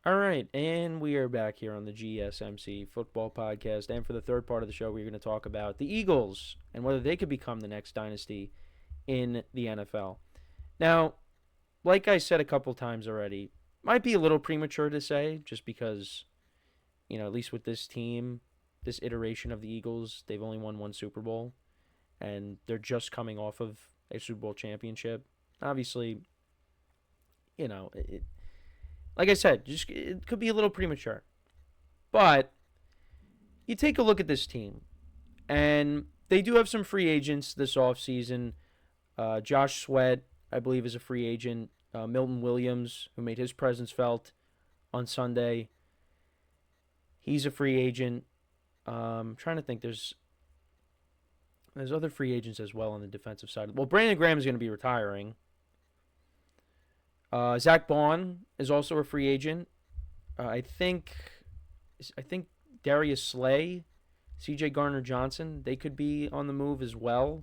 All right, and we are back here on the GSMC football podcast. And for the third part of the show, we're going to talk about the Eagles and whether they could become the next dynasty in the NFL. Now, like I said a couple times already, might be a little premature to say just because, at least with this team, this iteration of the Eagles, they've only won one Super Bowl and they're just coming off of a Super Bowl championship. Obviously, you know, it, like I said, just it could be a little premature. But you take a look at this team, and they do have some free agents this offseason. Josh Sweat, I believe, is a free agent. Milton Williams, who made his presence felt on Sunday, he's a free agent. I'm trying to think. There's other free agents as well on the defensive side. Well, Brandon Graham is going to be retiring. Zach Bond is also a free agent. I think Darius Slay, C.J. Garner Johnson, they could be on the move as well.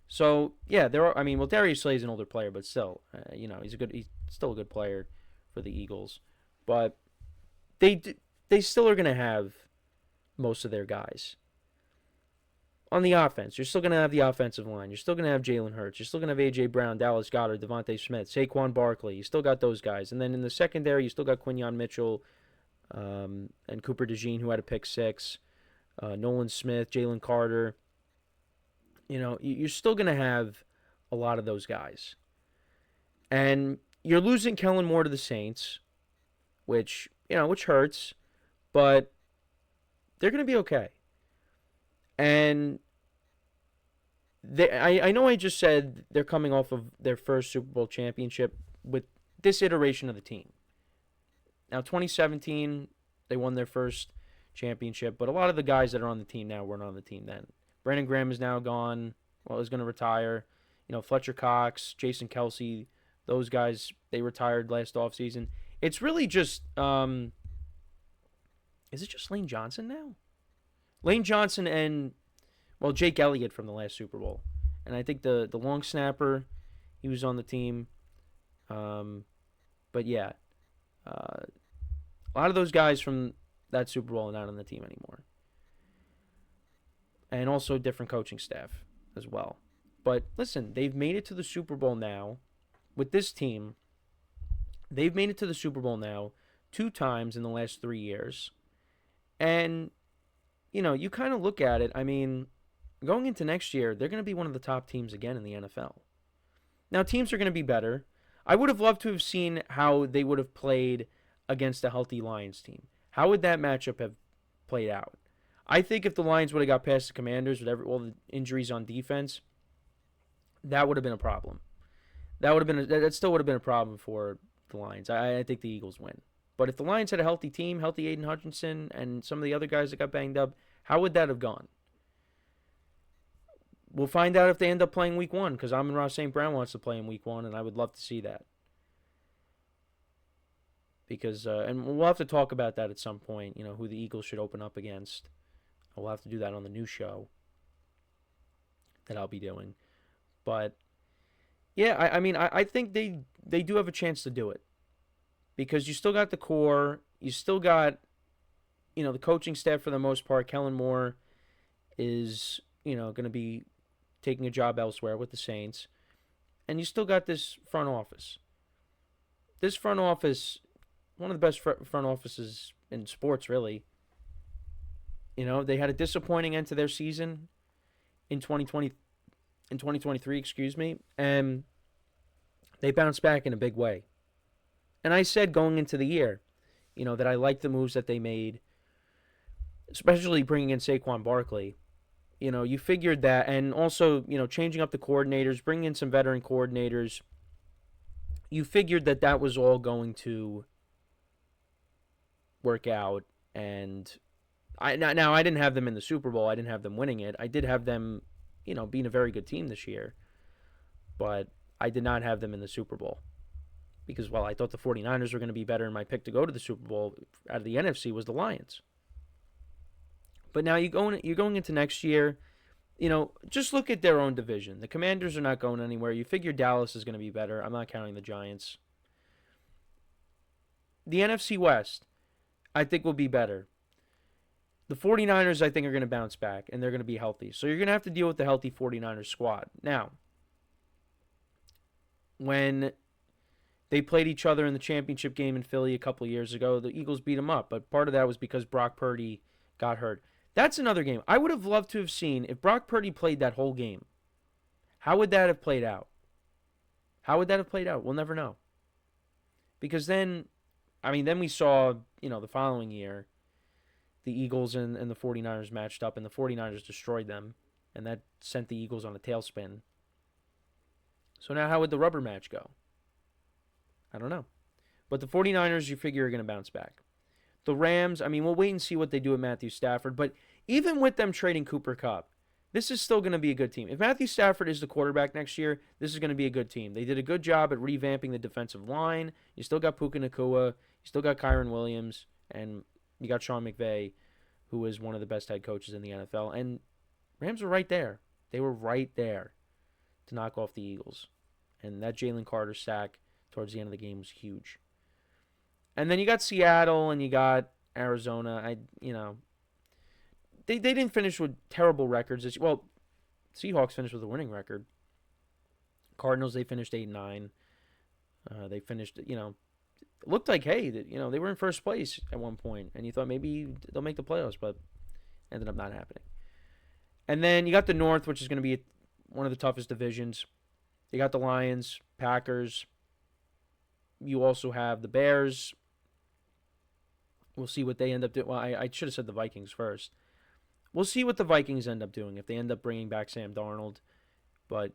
So yeah, there are. I mean, well, Darius Slay is an older player, but still, he's still a good player for the Eagles. But they still are going to have most of their guys on the offense. You're still going to have the offensive line. You're still going to have Jalen Hurts. You're still going to have A.J. Brown, Dallas Goedert, Devontae Smith, Saquon Barkley. You still got those guys. And then in the secondary, you still got Quinyon Mitchell and Cooper DeJean, who had a pick six, Nolan Smith, Jalen Carter. You're still going to have a lot of those guys. And you're losing Kellen Moore to the Saints, which hurts, but they're going to be okay. And I know I just said they're coming off of their first Super Bowl championship with this iteration of the team. Now, 2017, they won their first championship, but a lot of the guys that are on the team now weren't on the team then. Brandon Graham is now gone. Well, he's going to retire. Fletcher Cox, Jason Kelsey, those guys, they retired last offseason. It's really just, is it just Lane Johnson now? Lane Johnson and, well, Jake Elliott from the last Super Bowl. And I think the long snapper, he was on the team. But yeah, a lot of those guys from that Super Bowl are not on the team anymore. And also different coaching staff as well. But listen, they've made it to the Super Bowl now. With this team, they've made it to the Super Bowl now 2 times in the last 3 years. And you kind of look at it. I mean, going into next year, they're going to be one of the top teams again in the NFL. Now, teams are going to be better. I would have loved to have seen how they would have played against a healthy Lions team. How would that matchup have played out? I think if the Lions would have got past the Commanders with all the injuries on defense, that would have been a problem. That still would have been a problem for the Lions. I think the Eagles win. But if the Lions had a healthy team, healthy Aiden Hutchinson, and some of the other guys that got banged up, how would that have gone? We'll find out if they end up playing week 1, because Amon-Ra St. Brown wants to play in week 1, and I would love to see that. Because, and we'll have to talk about that at some point, who the Eagles should open up against. We'll have to do that on the new show that I'll be doing. But, yeah, I think they do have a chance to do it. Because you still got the core, you still got, the coaching staff for the most part. Kellen Moore is, going to be taking a job elsewhere with the Saints. And you still got this front office. This front office, one of the best front offices in sports, really. They had a disappointing end to their season in 2023, excuse me, and they bounced back in a big way. And I said going into the year, that I liked the moves that they made, especially bringing in Saquon Barkley. You figured that, and also, changing up the coordinators, bringing in some veteran coordinators. You figured that was all going to work out, and I didn't have them in the Super Bowl. I didn't have them winning it. I did have them, being a very good team this year, but I did not have them in the Super Bowl. Because, well, I thought the 49ers were going to be better, and my pick to go to the Super Bowl out of the NFC was the Lions. But now you're going into next year, just look at their own division. The Commanders are not going anywhere. You figure Dallas is going to be better. I'm not counting the Giants. the NFC West, I think, will be better. The 49ers, I think, are going to bounce back, and they're going to be healthy. So you're going to have to deal with the healthy 49ers squad. Now, when they played each other in the championship game in Philly a couple of years ago, the Eagles beat them up, but part of that was because Brock Purdy got hurt. That's another game. I would have loved to have seen if Brock Purdy played that whole game. How would that have played out? How would that have played out? We'll never know. Because then we saw, the following year, the Eagles and the 49ers matched up, and the 49ers destroyed them, and that sent the Eagles on a tailspin. So now how would the rubber match go? I don't know. But the 49ers, you figure, are going to bounce back. The Rams, we'll wait and see what they do with Matthew Stafford, but even with them trading Cooper Kupp, this is still going to be a good team. If Matthew Stafford is the quarterback next year, this is going to be a good team. They did a good job at revamping the defensive line. You still got Puka Nacua. You still got Kyron Williams. And you got Sean McVay, who is one of the best head coaches in the NFL. And Rams were right there. They were right there to knock off the Eagles. And that Jalen Carter sack towards the end of the game was huge. And then you got Seattle and you got Arizona. They didn't finish with terrible records. Well, Seahawks finished with a winning record. Cardinals, they finished 8-9. They finished, looked like, hey, they were in first place at one point, and you thought maybe they'll make the playoffs, but ended up not happening. And then you got the North, which is going to be one of the toughest divisions. You got the Lions, Packers. You also have the Bears. We'll see what they end up doing. Well, I should have said the Vikings first. We'll see what the Vikings end up doing if they end up bringing back Sam Darnold. But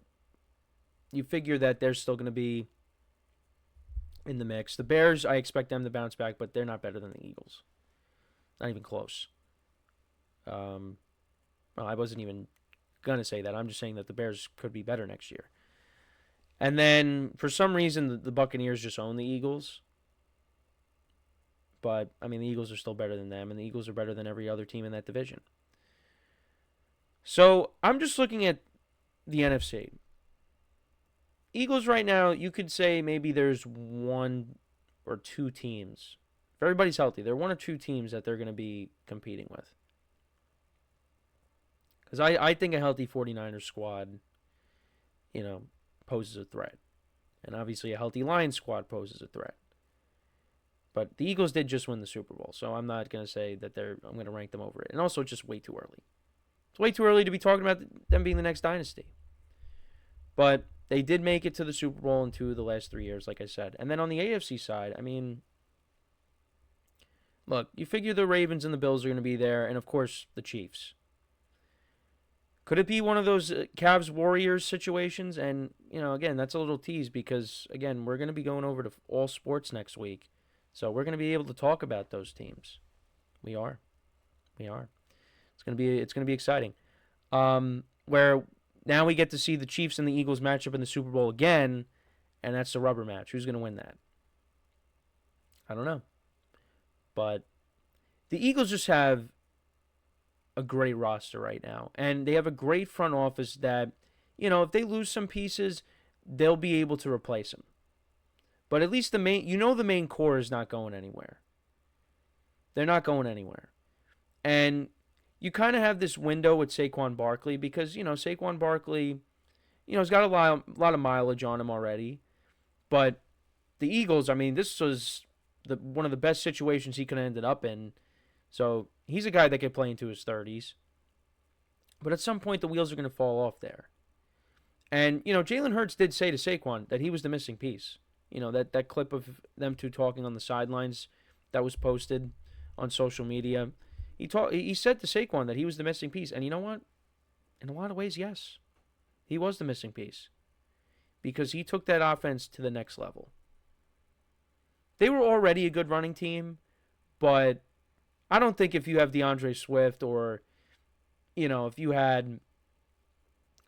you figure that they're still going to be in the mix. The Bears, I expect them to bounce back, but they're not better than the Eagles. Not even close. Well, I wasn't even going to say that. I'm just saying that the Bears could be better next year. And then, for some reason, the Buccaneers just own the Eagles. But, the Eagles are still better than them, and the Eagles are better than every other team in that division. So, I'm just looking at the NFC. Eagles right now, you could say maybe there's one or two teams. If everybody's healthy, there are one or two teams that they're going to be competing with. Because I think a healthy 49ers squad, poses a threat. And obviously a healthy Lions squad poses a threat. But the Eagles did just win the Super Bowl, so I'm not going to say that I'm going to rank them over it. And also, it's just way too early. It's way too early to be talking about them being the next dynasty. But they did make it to the Super Bowl in 2 of the last 3 years, like I said. And then on the AFC side, look, you figure the Ravens and the Bills are going to be there, and of course, the Chiefs. Could it be one of those Cavs-Warriors situations? And, again, that's a little tease because, again, we're going to be going over to all sports next week. So we're going to be able to talk about those teams. We are. It's going to be exciting. Where now we get to see the Chiefs and the Eagles match up in the Super Bowl again, and that's the rubber match. Who's going to win that? I don't know. But the Eagles just have a great roster right now, and they have a great front office that, if they lose some pieces, they'll be able to replace them. But at least the main core is not going anywhere. They're not going anywhere. And you kind of have this window with Saquon Barkley because, Saquon Barkley, he's got a lot of mileage on him already. But the Eagles, this was one of the best situations he could have ended up in. So he's a guy that could play into his 30s. But at some point, the wheels are going to fall off there. And, Jalen Hurts did say to Saquon that he was the missing piece. That clip of them two talking on the sidelines that was posted on social media. He said to Saquon that he was the missing piece. And you know what? In a lot of ways, yes. He was the missing piece. Because he took that offense to the next level. They were already a good running team. But I don't think if you have DeAndre Swift or, if you had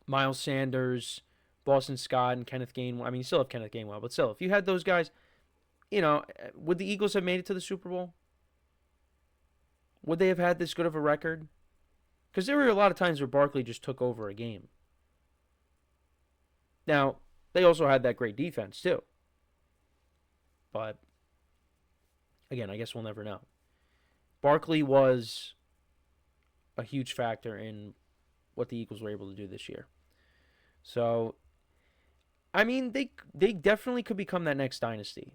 Miles Sanders, Boston Scott, and Kenneth Gainwell. You still have Kenneth Gainwell, but still, if you had those guys, would the Eagles have made it to the Super Bowl? Would they have had this good of a record? Because there were a lot of times where Barkley just took over a game. Now, they also had that great defense, too. But Again, I guess we'll never know. Barkley was a huge factor in what the Eagles were able to do this year. So, I mean, they definitely could become that next dynasty.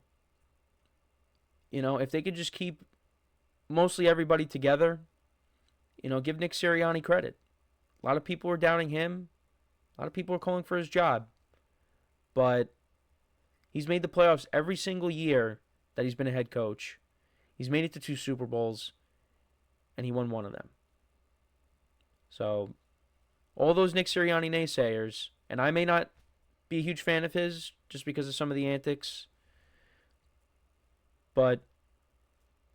If they could just keep mostly everybody together, give Nick Sirianni credit. A lot of people were doubting him. A lot of people were calling for his job. But he's made the playoffs every single year that he's been a head coach. He's made it to 2 Super Bowls, and he won one of them. So, all those Nick Sirianni naysayers, and I may not be a huge fan of his just because of some of the antics, but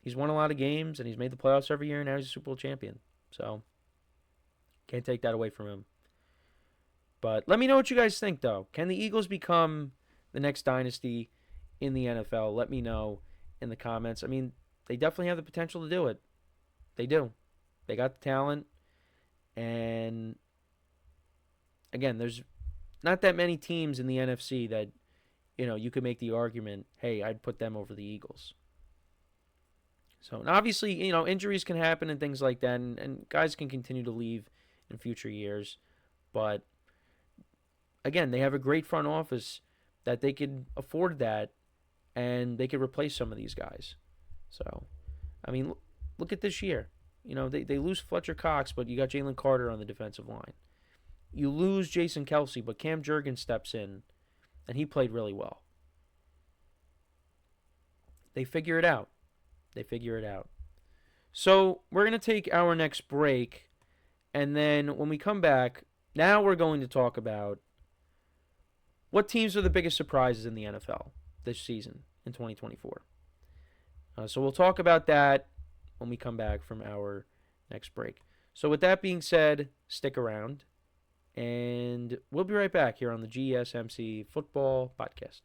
he's won a lot of games, and he's made the playoffs every year, and now he's a Super Bowl champion. So, can't take that away from him. But let me know what you guys think, though. Can the Eagles become the next dynasty in the NFL? Let me know in the comments. I mean, they definitely have the potential to do it. They do. They got the talent. And, again, there's not that many teams in the NFC that, you could make the argument, hey, I'd put them over the Eagles. So, and obviously, injuries can happen and things like that, and guys can continue to leave in future years. But, again, they have a great front office that they could afford that, and they could replace some of these guys. So, I mean, look at this year. They lose Fletcher Cox, but you got Jalen Carter on the defensive line. You lose Jason Kelsey, but Cam Jurgens steps in, and he played really well. They figure it out. So, we're going to take our next break, and then when we come back, now we're going to talk about what teams are the biggest surprises in the NFL this season in 2024. So we'll talk about that when we come back from our next break. So with that being said, stick around, and we'll be right back here on the GSMC Football Podcast.